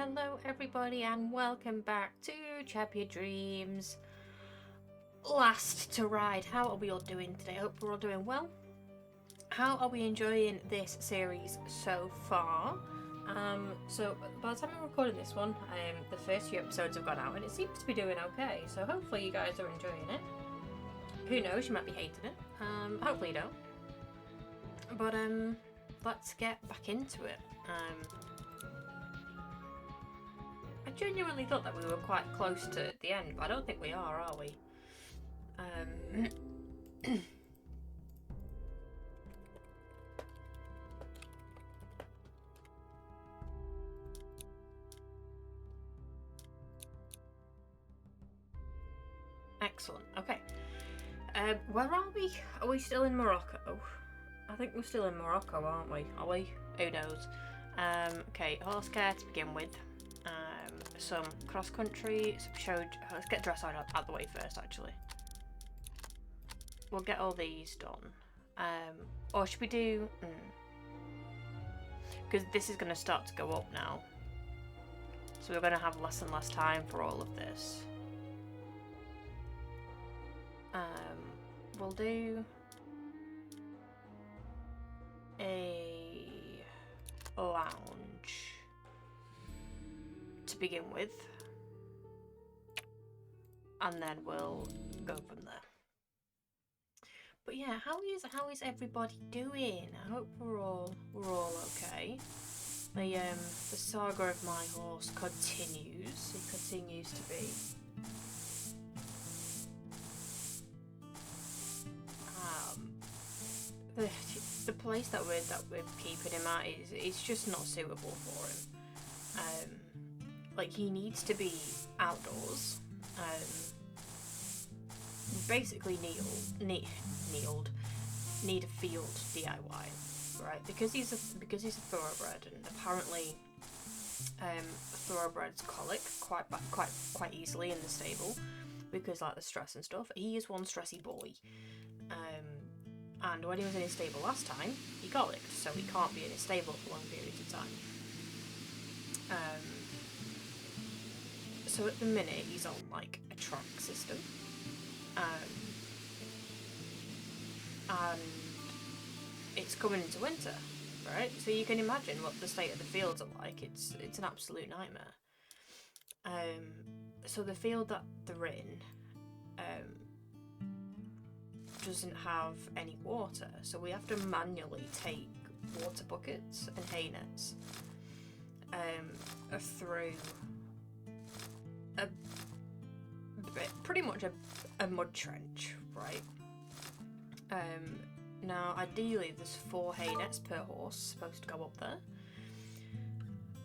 Hello everybody and welcome back to Chap Your Dreams. Last to ride. How are we all doing today? I hope we're all doing well. How are we enjoying this series so far? So by the time I'm recording this one, the first few episodes have gone out and it seems to be doing okay. So hopefully you guys are enjoying it. Who knows, you might be hating it. Hopefully you don't. But let's get back into it. I genuinely thought that we were quite close to the end, but I don't think we are we? Excellent. Okay. Where are we? Are we still in Morocco? I think we're still in Morocco, aren't we? Are we? Who knows? Okay, horse care to begin with. Some cross country. Let's get dressage out of the way first, actually. We'll get all these done. Or should we do? Because this is going to start to go up now. So we're going to have less and less time for all of this. We'll do a lounge to begin with, and then we'll go from there. But yeah, how is everybody doing? I hope we're all okay. The saga of my horse continues. It continues to be. The place that we're keeping him at is just not suitable for him. Like, he needs to be outdoors. Basically need a field DIY, right? Because he's a thoroughbred, and apparently thoroughbreds colic quite easily in the stable because, like, the stress and stuff. He is one stressy boy. And when he was in his stable last time, he colicked, so he can't be in his stable for long periods of time. So at the minute, he's on, like, a truck system. And it's coming into winter, right? So you can imagine what the state of the fields are like. It's an absolute nightmare. So the field that they're in, doesn't have any water, so we have to manually take water buckets and hay nets through pretty much a mud trench, right? Now ideally there's 4 hay nets per horse supposed to go up there,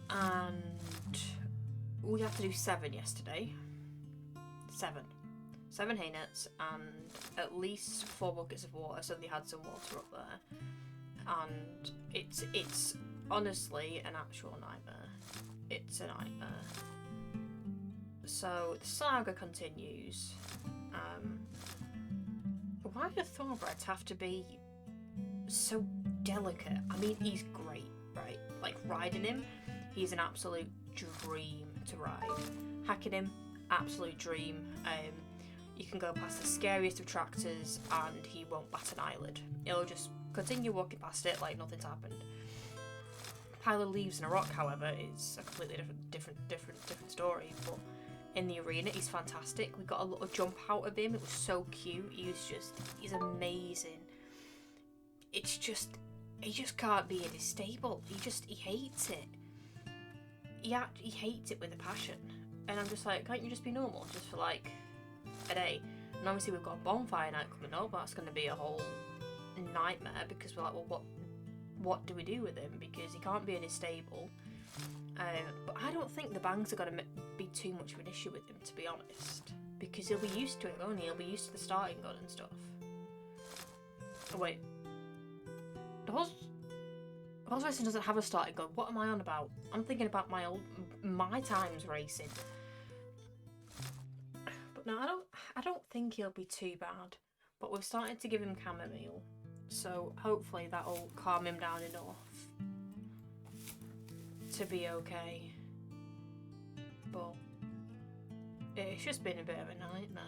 and we have to do 7 yesterday. 7 hay nets and at least 4 buckets of water, so they had some water up there. And it's honestly an actual nightmare. It's a nightmare. So the saga continues. Why do thoroughbreds have to be so delicate? I mean, he's great, right? Like, riding him, he's an absolute dream to ride. Hacking him, absolute dream. You can go past the scariest of tractors and he won't bat an eyelid. He'll just continue walking past it like nothing's happened. A pile of leaves and a rock, however, is a completely different story. But in the arena, he's fantastic. We got a little jump out of him. It was so cute. He's amazing. It's just, he just can't be in his stable. He hates it. He hates it with a passion. And I'm just like, can't you just be normal? Just for like a day. And obviously we've got a bonfire night coming up. That's going to be a whole nightmare because we're like, well, what do we do with him? Because he can't be in his stable. But I don't think the bangs are going to be too much of an issue with him, to be honest, because he'll be used to it, won't he? He'll be used to the starting gun and stuff. Oh wait, the horse racing doesn't have a starting gun. What am I on about? I'm thinking about my times racing. No, I don't think he'll be too bad, but we've started to give him chamomile, so hopefully that'll calm him down enough to be okay. It's just been a bit of a nightmare.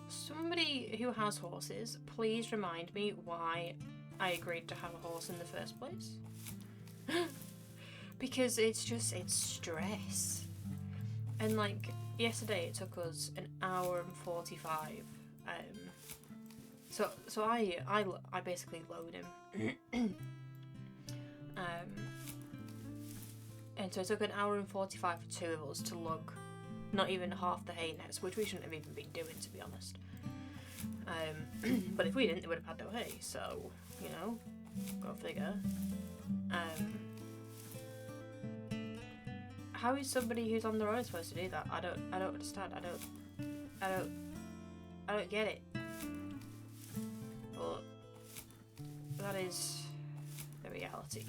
Somebody who has horses, please remind me why I agreed to have a horse in the first place. Because it's stress. And like yesterday it took us an hour and 45. So I basically load him. And so it took an hour and 45 for two of us to lug not even half the hay nets, which we shouldn't have even been doing, to be honest. But if we didn't, they would have had no hay, so, you know, go figure. How is somebody who's on the road supposed to do that? I don't understand. I don't get it. But that is the reality,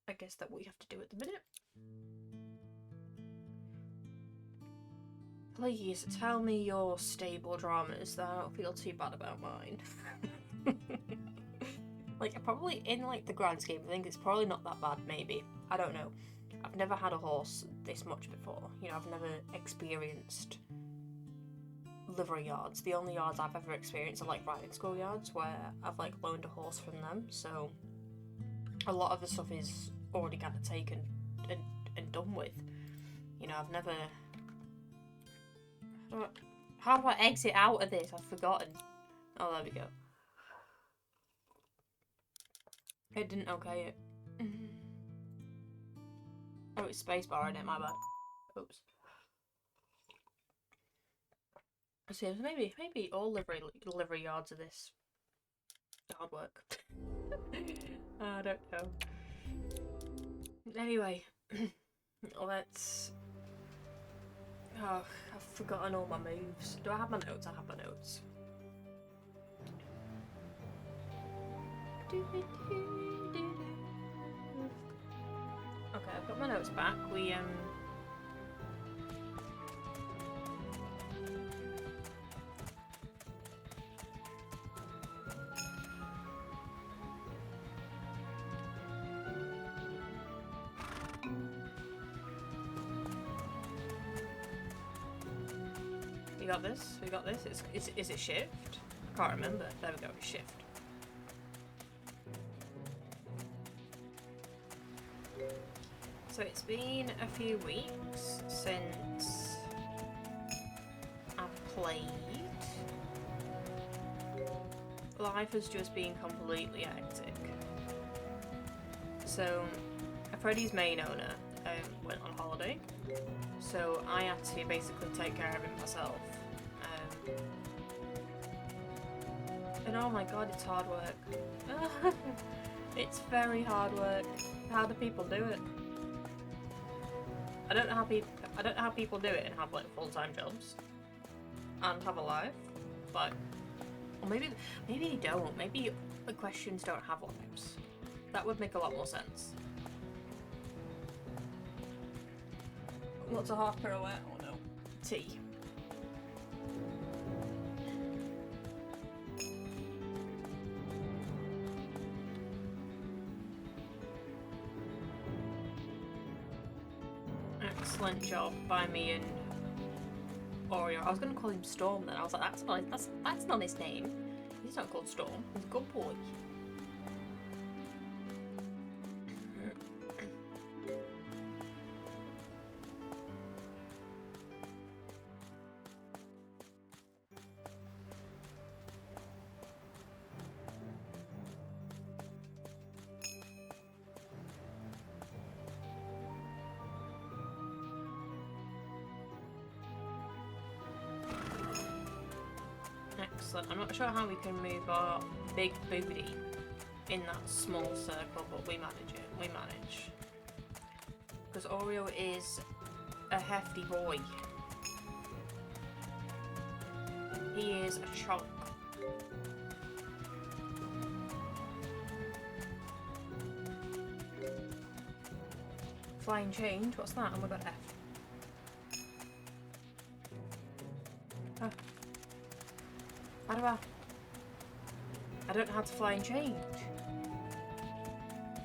I guess, that we have to do at the minute. Please tell me your stable dramas, that I don't feel too bad about mine. Like, probably in like the grand scheme of things, it's probably not that bad, maybe. I don't know. I've never had a horse this much before. You know, I've never experienced livery yards. The only yards I've ever experienced are like riding school yards, where I've like loaned a horse from them, so a lot of the stuff is already kind of taken and done with. You know, I've never... How do I exit out of this? I've forgotten. Oh, there we go. It didn't okay it. Oh, it's spacebar in it, my bad. Oops. So maybe all livery yards are this hard work. I don't know. Anyway, let's... Oh, I've forgotten all my moves. Do I have my notes? I have my notes. Okay, I've got my notes back. We got this. We got this. Is it shift? I can't remember. There we go. It's shift. So it's been a few weeks since I've played. Life has just been completely hectic. So Freddie's main owner went on holiday, so I had to basically take care of him myself. And oh my god, it's hard work. It's very hard work. How do people do it? I don't know how people do it and have like full-time jobs and have a life, but or maybe they don't. Maybe the questions don't have lives. That would make a lot more sense. What's a half pirouette? Oh no. Tea. Excellent job by me and Oreo. I was going to call him Storm then. I was like, that's not his name. He's not called Storm. He's a good boy. Excellent. I'm not sure how we can move our big booty in that small circle, but we manage it. We manage. Because Oreo is a hefty boy. He is a chunk. Flying change? What's that? Oh my god, F. Oh. How do I don't know how to fly and change.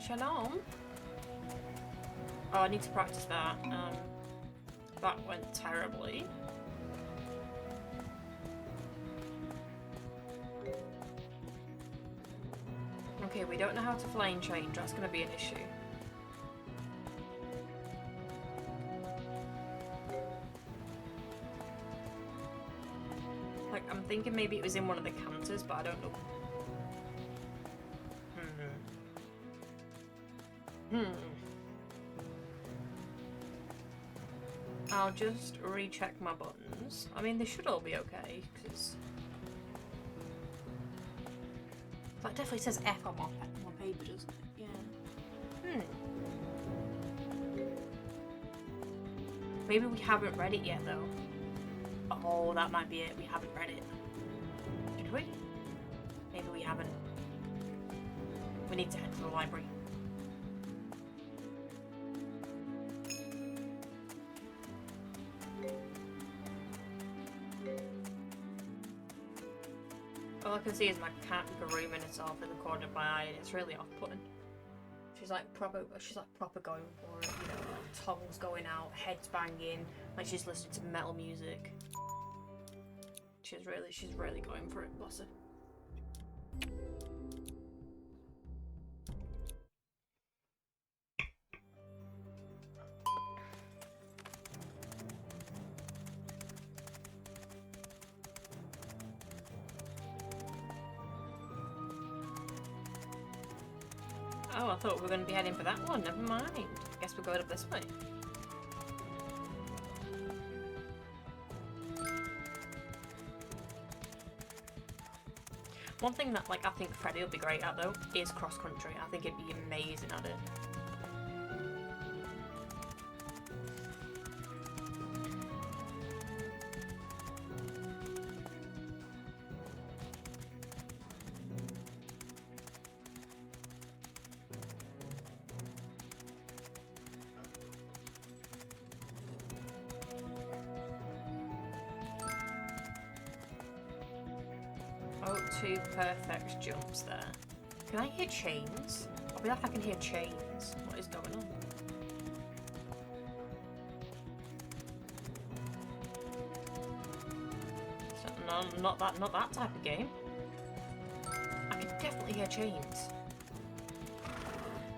Shalom? Oh, I need to practice that. That went terribly. Okay, we don't know how to flame change. That's going to be an issue. Like, I'm thinking maybe it was in one of the canters, but I don't know. I'll just recheck my buttons. I mean, they should all be okay, because... That definitely says F on my paper, doesn't it? Yeah. Maybe we haven't read it yet, though. Oh, that might be it. We haven't read it. Did we? Maybe we haven't. We need to head to the library. All I can see is my cat grooming herself in the corner of my eye, and it's really off-putting. She's like proper going for it, you know, like tongues going out, heads banging, like she's listening to metal music. She's really going for it, bless her. Oh, I thought we were going to be heading for that one. Never mind. I guess we're going up this way. One thing that, like, I think Freddie will be great at, though, is cross-country. I think he'd be amazing at it. Oh, 2 perfect jumps there. Can I hear chains? I feel like I can hear chains. What is going on? So, not that type of game. I can definitely hear chains.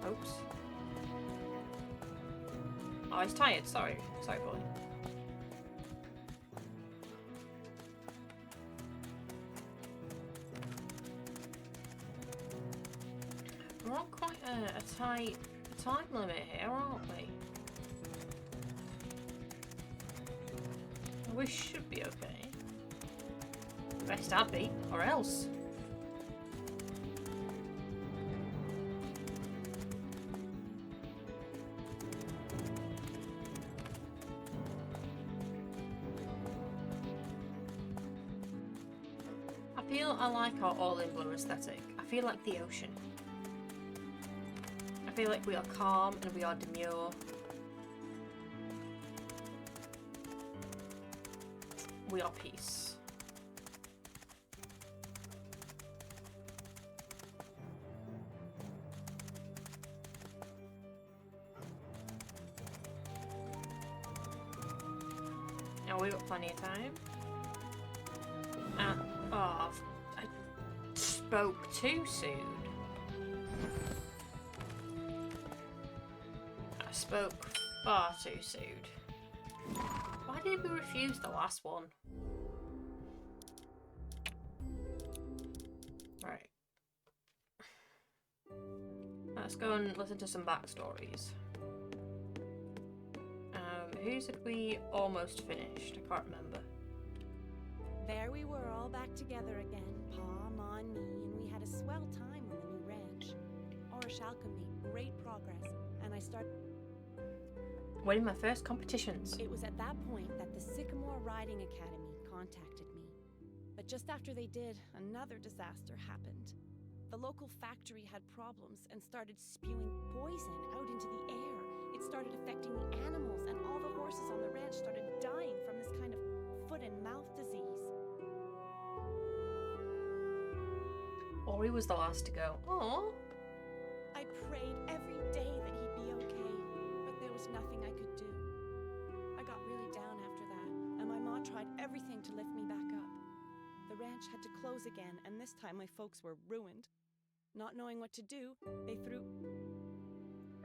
Oops. Oh, he's tired. Sorry, boy. We're on quite a tight time limit here, aren't we? We should be okay. Best I'd be, or else. I like our all-in-blue aesthetic. I feel like the ocean. I feel like we are calm and we are demure. We are peace. Now we've got plenty of time. Oh, I spoke too soon. I spoke far too soon. Why did we refuse the last one? Right. Let's go and listen to some backstories. Whose had we almost finished? I can't remember. There we were, all back together again, Pa, Ma, and me, and we had a swell time on the new ranch. Oroshalka made great progress, and I started Winning my first competitions. It was at that point that the Sycamore Riding Academy contacted me. But just after they did, another disaster happened. The local factory had problems and started spewing poison out into the air. It started affecting the animals, and all the horses on the ranch started dying from this kind of foot and mouth disease. Ori was the last to go. Aww. I prayed every day that he'd be okay, but there was just nothing I could do. I got really down after that, and my ma tried everything to lift me back up. The ranch had to close again, and this time my folks were ruined. Not knowing what to do, they threw...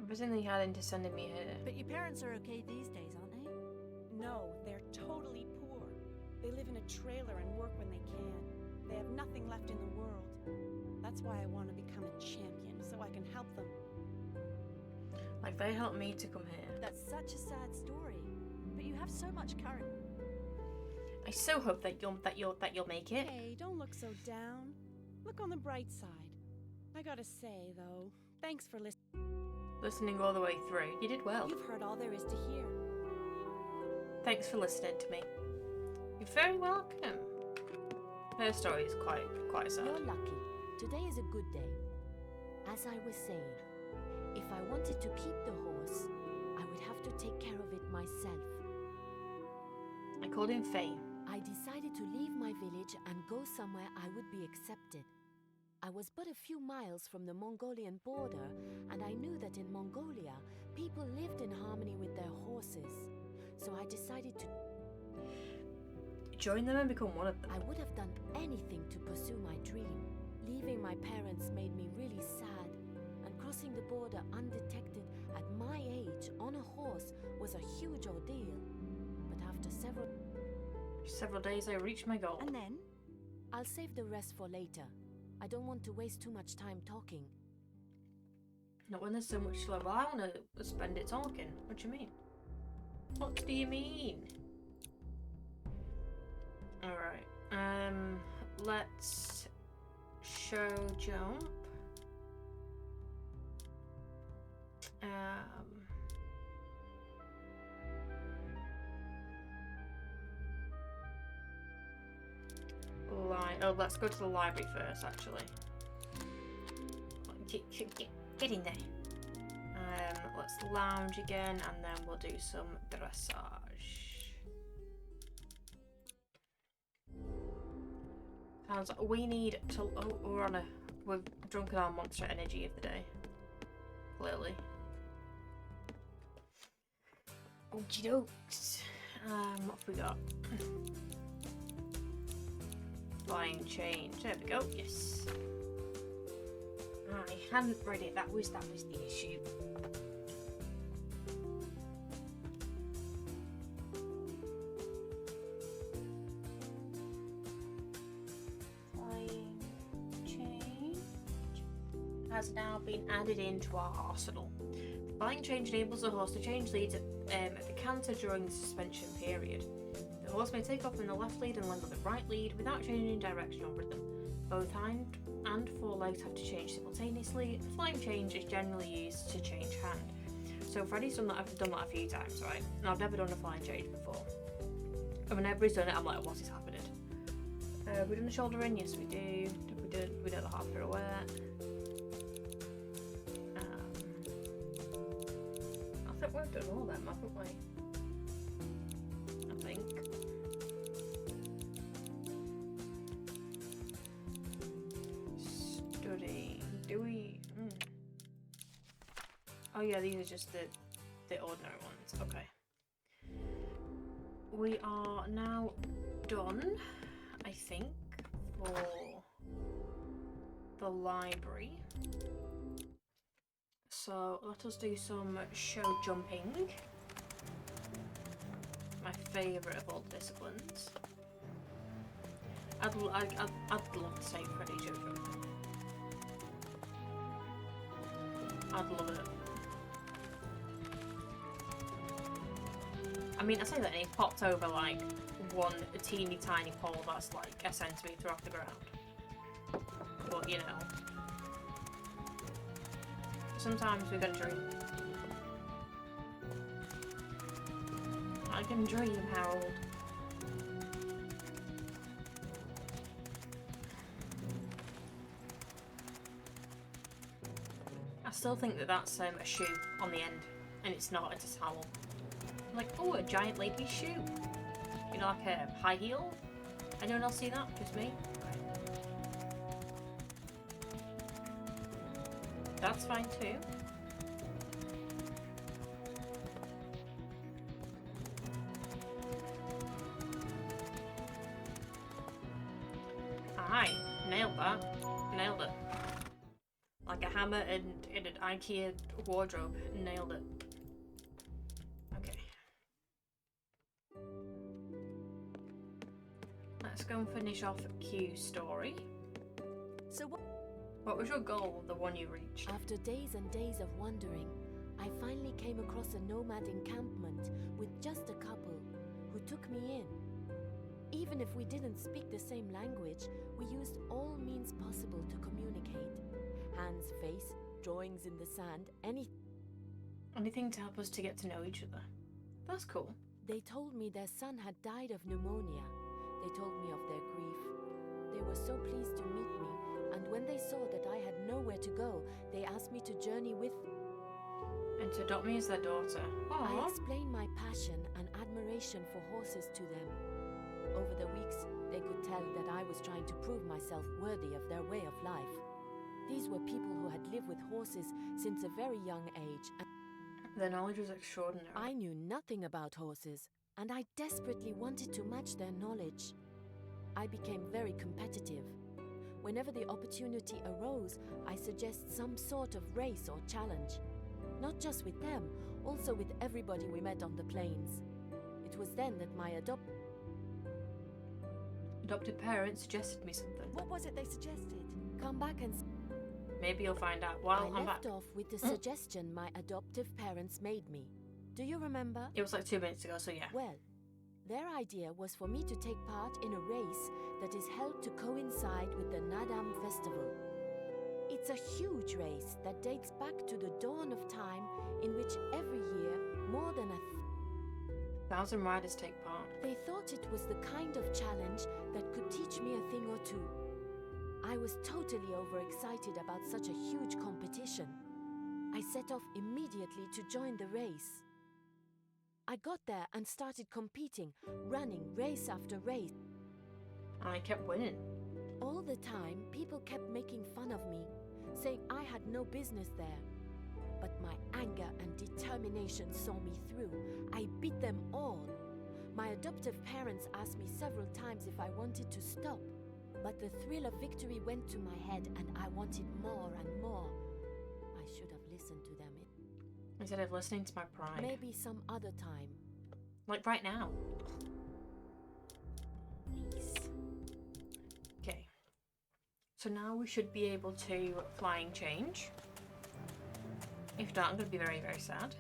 Everything they had into sending me here. But your parents are okay these days, aren't they? No, they're totally poor. They live in a trailer and work when they can. They have nothing left in the world. That's why I want to become a champion, so I can help them. Like they helped me to come here. That's such a sad story. But you have so much courage. I so hope that you'll make it. Hey, don't look so down. Look on the bright side. I gotta say, though, thanks for Listening all the way through. You did well. You've heard all there is to hear. Thanks for listening to me. You're very welcome. Her story is quite sad. You're lucky. Today is a good day. As I was saying, if I wanted to keep the horse, I would have to take care of it myself. I called him Faye. I decided to leave my village and go somewhere I would be accepted. I was but a few miles from the Mongolian border, and I knew that in Mongolia, people lived in harmony with their horses. So I decided to join them and become one of them. I would have done anything to pursue my dream. Leaving my parents made me really sad, and crossing the border undetected at my age on a horse was a huge ordeal. But after several days I reached my goal. And then? I'll save the rest for later. I don't want to waste too much time talking. Not when there's so much to learn. Well, I want to spend it talking. What do you mean? What do you mean? Alright. Let's show jump. Oh, let's go to the library first, actually. Get in there. Let's lounge again, and then we'll do some dressage. Sounds like we need to. Oh, we've drunken our monster energy of the day. Clearly. Okie dokes. What have we got? Flying change. There we go. Yes. I hadn't read it. That was the issue. Flying change has now been added into our arsenal. The flying change enables the horse to change leads at the canter during the suspension period. The horse may take off in the left lead and land on the right lead without changing direction or rhythm. Both hind and forelegs have to change simultaneously. The flying change is generally used to change hand. So Freddie's done that. I've done that a few times, right? And I've never done a flying change before. And whenever he's done it, I'm like, what is happening? We done the shoulder in? Yes, we do. We did the half pirouette. I think we've done all them, haven't we? I think. Study. Do we? Oh yeah, these are just the ordinary ones. Okay. We are now done, I think, for the library. So let us do some show jumping. My favourite of all disciplines. I'd love to say Freddie show jumping. I'd love it. I mean, I say that and he popped over like a teeny tiny pole that's like a centimetre off the ground. But you know, sometimes we gotta dream. I can dream, Harold. I still think that that's a shoe on the end, and it's not, it's a towel. Like, oh, a giant lady's shoe. You know, like a high heel? Anyone else see that? Just me? That's fine too. that. Nailed it. Like a hammer and in an IKEA wardrobe. Nailed it. Okay. Let's go and finish off Q's story. So What was your goal, the one you reached? After days and days of wandering, I finally came across a nomad encampment with just a couple who took me in. Even if we didn't speak the same language, we used all means possible to communicate. Hands, face, drawings in the sand, Anything to help us to get to know each other. That's cool. They told me their son had died of pneumonia. They told me of their grief. They were so pleased to meet me, and when they saw that I had nowhere to go, they asked me to journey with them. And to adopt me as their daughter. I Aww. explained my passion and admiration for horses to them. Over the weeks, they could tell that I was trying to prove myself worthy of their way of life. These were people who had lived with horses since a very young age, and Their knowledge was extraordinary. I knew nothing about horses, and I desperately wanted to match their knowledge. I became very competitive. Whenever the opportunity arose, I suggest some sort of race or challenge. Not just with them, also with everybody we met on the plains. It was then that my Adopted parents suggested me something. what was it they suggested? come back and Maybe you'll find out I while I'm back. left off with the suggestion my adoptive parents made me. Do you remember? It was like 2 minutes ago, so yeah. Well, their idea was for me to take part in a race that is held to coincide with the Nadam festival. It's a huge race that dates back to the dawn of time, in which every year more than 1,000 riders take part. They thought it was the kind of challenge that could teach me a thing or two. I was totally overexcited about such a huge competition. I set off immediately to join the race. I got there and started competing, running race after race. And I kept winning. All the time, people kept making fun of me, saying I had no business there. But my anger and determination saw me through. I beat them all. My adoptive parents asked me several times if I wanted to stop, but the thrill of victory went to my head and I wanted more and more. I should have listened to them. Instead of listening to my pride. Maybe some other time. Like right now. Nice. Okay. So now we should be able to flying change. If not, I'm going to be very, very sad.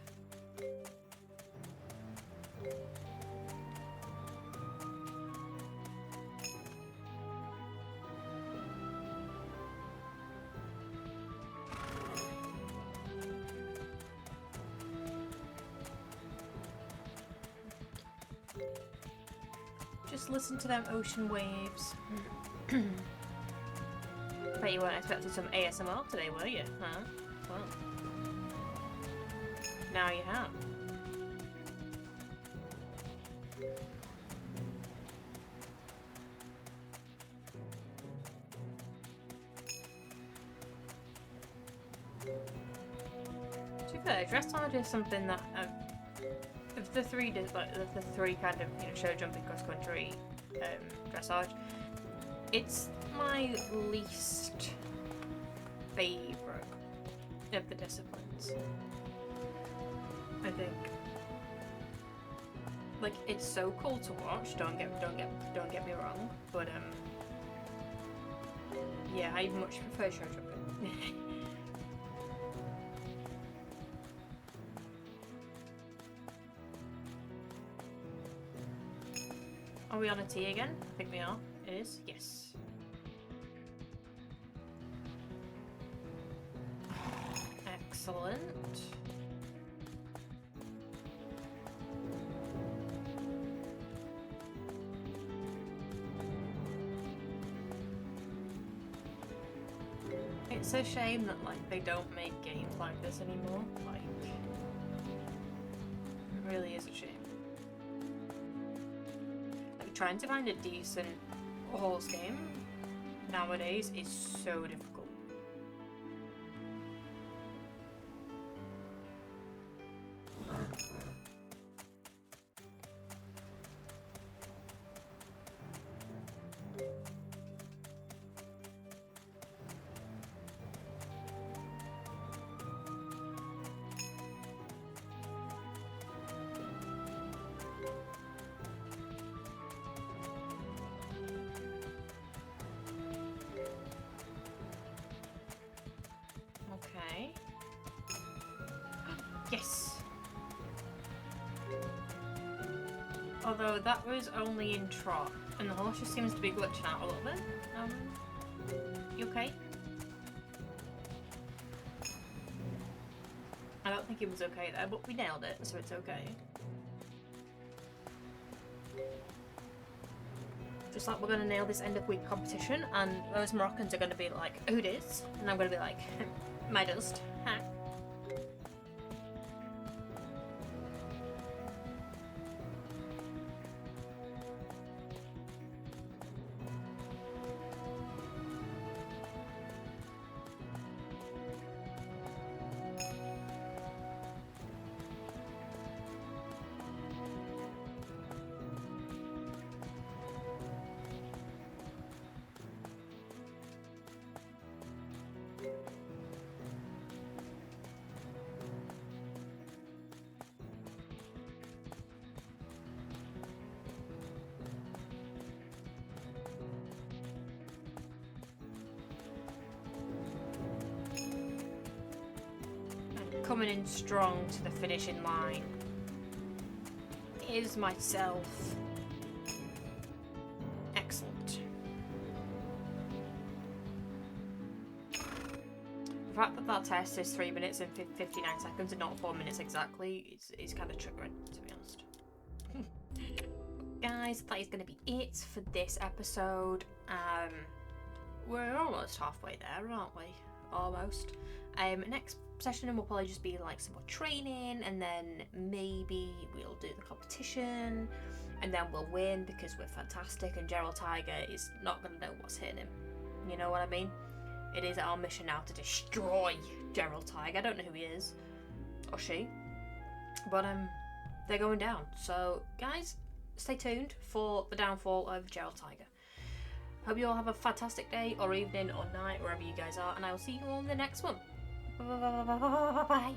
Just listen to them ocean waves. Bet you weren't expecting some ASMR today, were you? Huh? Well. Now you have. To be fair, dressage is something that of the three, like the three kind of show jumping cross country dressage, it's my least favorite of the disciplines. I think, like, it's so cool to watch. Don't get me wrong, but yeah, I much prefer show jumping. Are we on a T again? I think we are. It is? Yes. Excellent. It's a shame that, like, they don't make games like this anymore. Like, it really is a shame. Like, trying to find a decent horse game nowadays is so difficult. Yes. Although that was only in trot, and the horse just seems to be glitching out a little bit. You okay? I don't think he was okay there, but we nailed it, so it's okay. Just like we're gonna nail this end of week competition, and those Moroccans are gonna be like, who dis? And I'm gonna be like, my dust. Huh? Coming in strong to the finishing line is myself. Excellent. The fact that that test is 3 minutes and 59 seconds and not 4 minutes exactly is kind of triggering, to be honest. Guys, that is going to be it for this episode. We're almost halfway there, aren't we? Almost. Next session will probably just be like some more training, and then maybe we'll do the competition, and then we'll win because we're fantastic and Gerald Tiger is not going to know what's hitting him. You know what I mean? It is our mission now to destroy Gerald Tiger. I don't know who he is or she, but they're going down. So guys, stay tuned for the downfall of Gerald Tiger. Hope you all have a fantastic day or evening or night wherever you guys are, and I will see you all in the next one. Bye.